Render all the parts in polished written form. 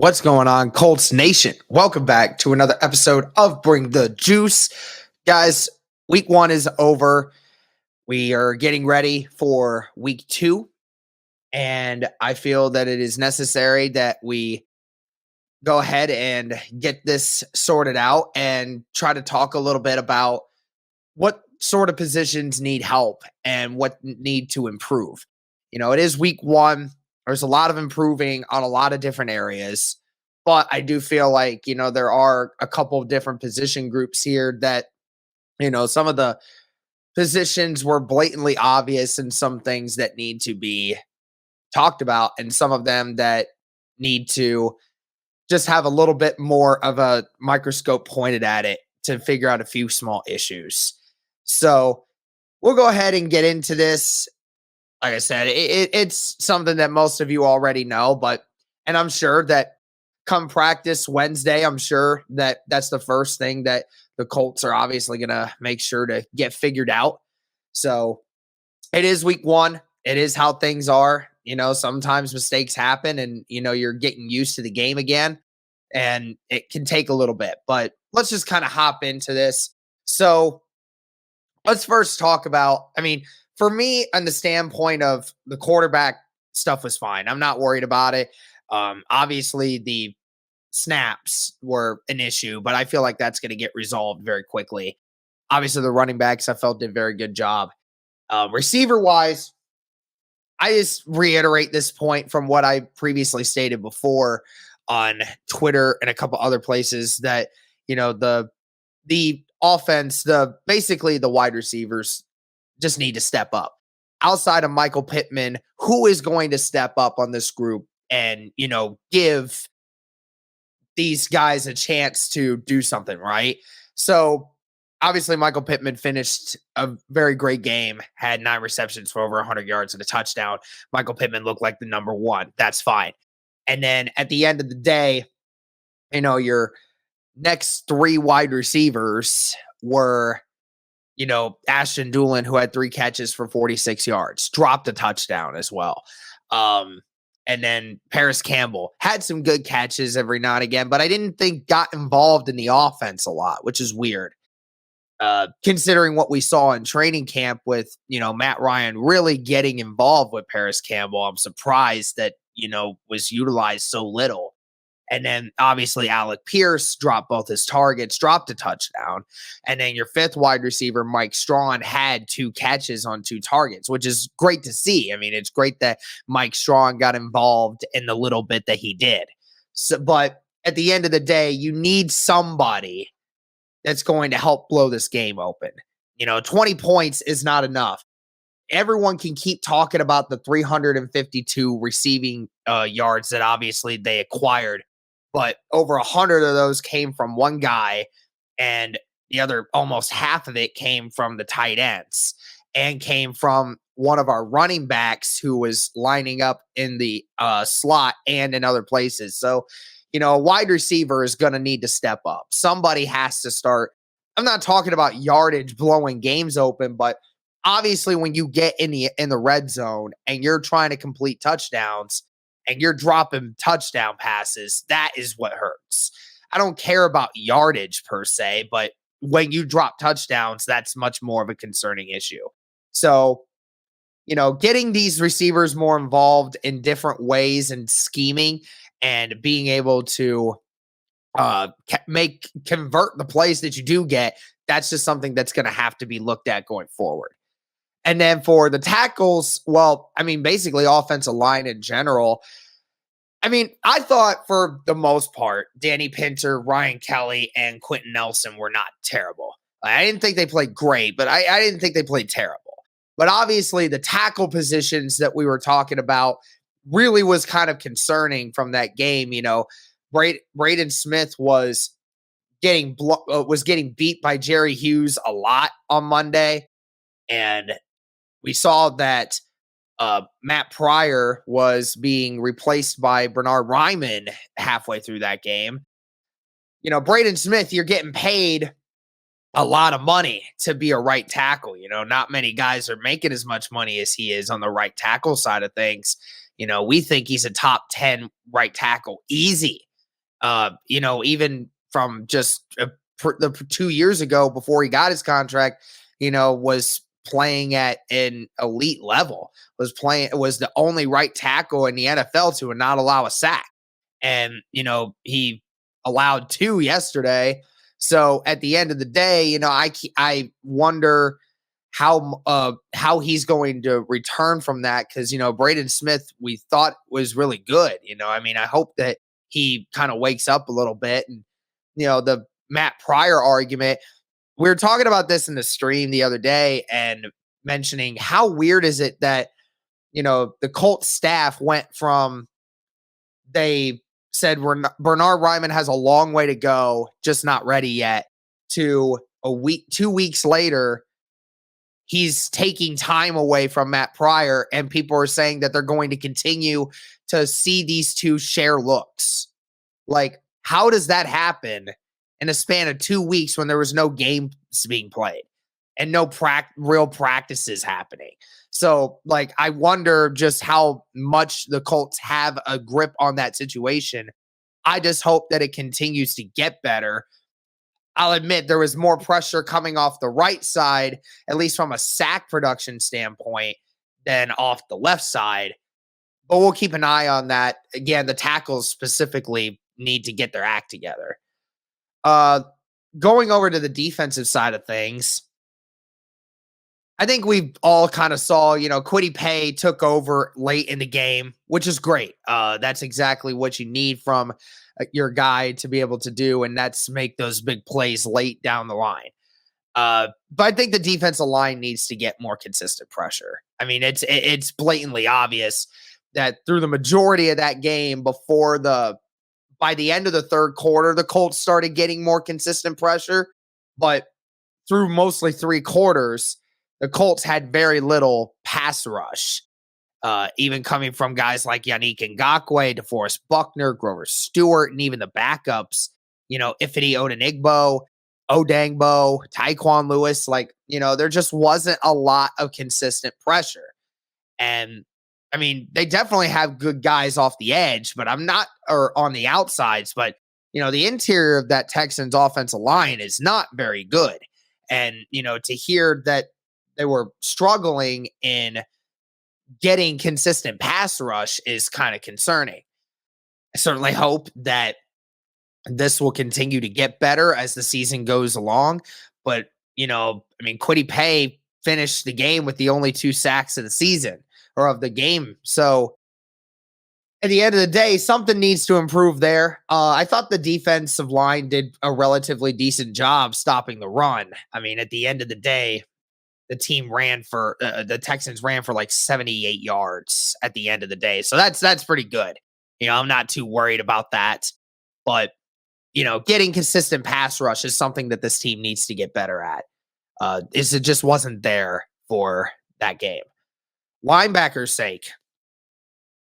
What's going on, Colts Nation? Welcome back to another episode of Bring the Juice. Guys, week one is over. We are getting ready for week two, and I feel that it is necessary that we go ahead and get this sorted out and try to talk a little bit about what sort of positions need help and what need to improve. It is week one. There's a lot of improving on a lot of different areas, but I do feel like, there are a couple of different position groups here that, some of the positions were blatantly obvious and some things that need to be talked about and some of them that need to just have a little bit more of a microscope pointed at it to figure out a few small issues. So we'll go ahead and get into this. Like I said, it's something that most of you already know, and I'm sure that come practice Wednesday, I'm sure that that's the first thing that the Colts are obviously going to make sure to get figured out. So it is week one. It is how things are. Sometimes mistakes happen and, you're getting used to the game again, and it can take a little bit, but let's just kind of hop into this. So let's first talk about, for me, on the standpoint of the quarterback stuff was fine. I'm not worried about it. Obviously, the snaps were an issue, but I feel like that's going to get resolved very quickly. Obviously, the running backs I felt did a very good job. Receiver-wise, I just reiterate this point from what I previously stated before on Twitter and a couple other places that, the offense, basically the wide receivers just need to step up. Outside of Michael Pittman, who is going to step up on this group and, give these guys a chance to do something, right? So obviously Michael Pittman finished a very great game, had 9 receptions for over 100 yards and a touchdown. Michael Pittman looked like the number one. That's fine. And then at the end of the day, your next 3 wide receivers were Ashton Doolin, who had 3 catches for 46 yards, dropped a touchdown as well. And then Paris Campbell had some good catches every now and again, but I didn't think got involved in the offense a lot, which is weird. Considering what we saw in training camp with, Matt Ryan really getting involved with Paris Campbell, I'm surprised that, was utilized so little. And then obviously Alec Pierce dropped both his targets, dropped a touchdown. And then your 5th wide receiver, Mike Strawn, had 2 catches on 2 targets, which is great to see. It's great that Mike Strawn got involved in the little bit that he did. So, but at the end of the day, you need somebody that's going to help blow this game open. 20 points is not enough. Everyone can keep talking about the 352 receiving yards that obviously they acquired, but over 100 of those came from one guy, and the other almost half of it came from the tight ends and came from one of our running backs who was lining up in the slot and in other places. So, a wide receiver is going to need to step up. Somebody has to start. I'm not talking about yardage blowing games open, but obviously when you get in the red zone and you're trying to complete touchdowns and you're dropping touchdown passes, that is what hurts. I don't care about yardage per se, but when you drop touchdowns, that's much more of a concerning issue. So, getting these receivers more involved in different ways and scheming and being able to convert the plays that you do get, that's just something that's going to have to be looked at going forward. And then for the tackles, basically offensive line in general, I thought for the most part, Danny Pinter, Ryan Kelly, and Quentin Nelson were not terrible. I didn't think they played great, but I didn't think they played terrible. But obviously the tackle positions that we were talking about really was kind of concerning from that game. Braden Smith was getting beat by Jerry Hughes a lot on Monday. And we saw that Matt Pryor was being replaced by Bernard Ryman halfway through that game. Braden Smith, you're getting paid a lot of money to be a right tackle. Not many guys are making as much money as he is on the right tackle side of things. We think he's a top 10 right tackle easy Even from just the 2 years ago before he got his contract, was playing at an elite level, was the only right tackle in the NFL to not allow a sack. And, he allowed two yesterday. So at the end of the day, I wonder how he's going to return from that, because Braden Smith, we thought, was really good. I hope that he kind of wakes up a little bit. And the Matt Pryor argument, we were talking about this in the stream the other day and mentioning how weird is it that the Colts staff went from, they said Bernard Ryman has a long way to go, just not ready yet, to 2 weeks later he's taking time away from Matt Pryor, and people are saying that they're going to continue to see these two share looks. Like, how does that happen in a span of 2 weeks when there was no games being played and no real practices happening? So, I wonder just how much the Colts have a grip on that situation. I just hope that it continues to get better. I'll admit there was more pressure coming off the right side, at least from a sack production standpoint, than off the left side. But we'll keep an eye on that. Again, the tackles specifically need to get their act together. Going over to the defensive side of things, I think we all kind of saw, Kwity Paye took over late in the game, which is great. That's exactly what you need from your guy to be able to do, and that's make those big plays late down the line. But I think the defensive line needs to get more consistent pressure. It's blatantly obvious that through the majority of that game, by the end of the third quarter, the Colts started getting more consistent pressure, but through mostly three quarters, the Colts had very little pass rush, even coming from guys like Yannick Ngakoue, DeForest Buckner, Grover Stewart, and even the backups, Ifeadi Odenigbo, Odangbo, Tyquan Lewis. There just wasn't a lot of consistent pressure. And they definitely have good guys off the edge, but or on the outsides, but the interior of that Texans offensive line is not very good. And, to hear that they were struggling in getting consistent pass rush is kind of concerning. I certainly hope that this will continue to get better as the season goes along. But, Kwity Paye finished the game with the only 2 sacks of the season, or of the game. So at the end of the day, something needs to improve there. I thought the defensive line did a relatively decent job stopping the run. At the end of the day, the Texans ran for like 78 yards at the end of the day. So that's pretty good. I'm not too worried about that. But, getting consistent pass rush is something that this team needs to get better at. It just wasn't there for that game. Linebackers' sake,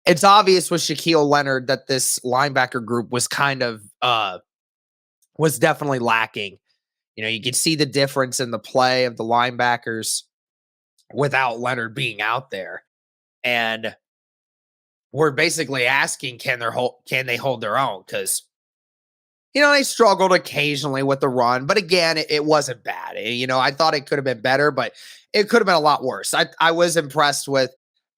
it's obvious with Shaquille Leonard that this linebacker group was was definitely lacking. You could see the difference in the play of the linebackers without Leonard being out there. And we're basically asking, can they hold their own? Because, they struggled occasionally with the run, but again, it wasn't bad. I thought it could have been better, but it could have been a lot worse. I was impressed with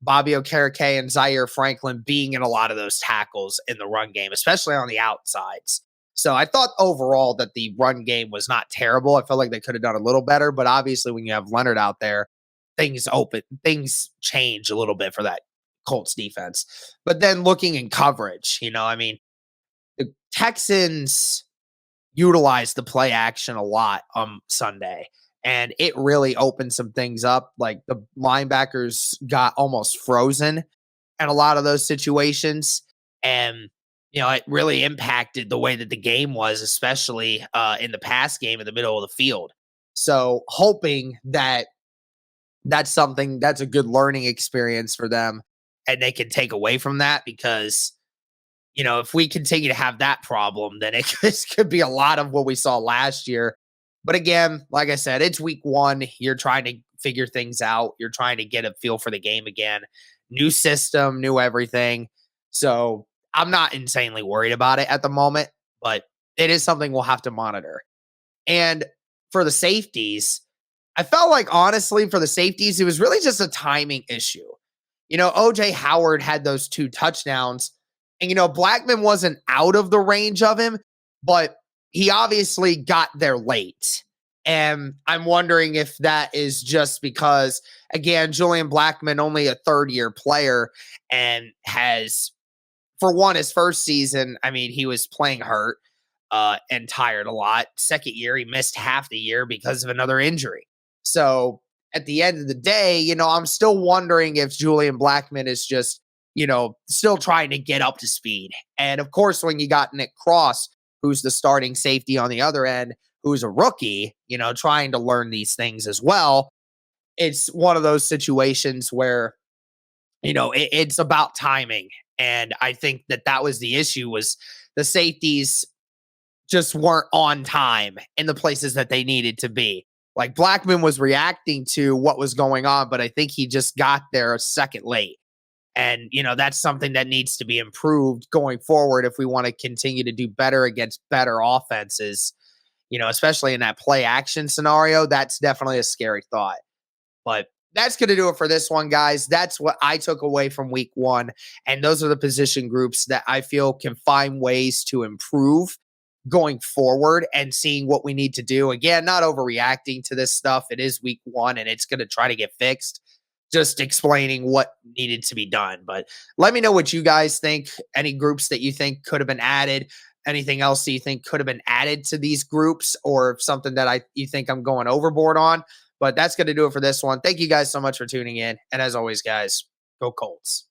Bobby Okereke and Zaire Franklin being in a lot of those tackles in the run game, especially on the outsides. So I thought overall that the run game was not terrible. I felt like they could have done a little better, but obviously when you have Leonard out there, things change a little bit for that Colts defense. But then looking in coverage, the Texans utilized the play action a lot on Sunday, and it really opened some things up. Like, the linebackers got almost frozen in a lot of those situations. And, it really impacted the way that the game was, especially in the pass game in the middle of the field. So hoping that that's a good learning experience for them and they can take away from that, because, if we continue to have that problem, then this could be a lot of what we saw last year. But again, like I said, it's week 1. You're trying to figure things out. You're trying to get a feel for the game again. New system, new everything. So I'm not insanely worried about it at the moment, but it is something we'll have to monitor. And for the safeties, I felt like honestly for the safeties, it was really just a timing issue. OJ Howard had those 2 touchdowns, and Blackman wasn't out of the range of him, but he obviously got there late. And I'm wondering if that is just because, again, Julian Blackman, only a 3rd-year player, and has, for one, his first season, I mean, he was playing hurt and tired a lot. Second year, he missed half the year because of another injury. So at the end of the day, I'm still wondering if Julian Blackman is just, still trying to get up to speed. And of course, when you got Nick Cross, who's the starting safety on the other end, who's a rookie, trying to learn these things as well, it's one of those situations where, it's about timing. And I think that was the issue, was the safeties just weren't on time in the places that they needed to be. Like, Blackman was reacting to what was going on, but I think he just got there a second late. And, that's something that needs to be improved going forward if we want to continue to do better against better offenses, especially in that play action scenario. That's definitely a scary thought. But that's going to do it for this one, guys. That's what I took away from week 1. And those are the position groups that I feel can find ways to improve going forward and seeing what we need to do. Again, not overreacting to this stuff. It is week 1 and it's going to try to get fixed. Just explaining what needed to be done. But let me know what you guys think. Any groups that you think could have been added, anything else that you think could have been added to these groups, or something that you think I'm going overboard on. But that's going to do it for this one. Thank you guys so much for tuning in. And as always, guys, go Colts.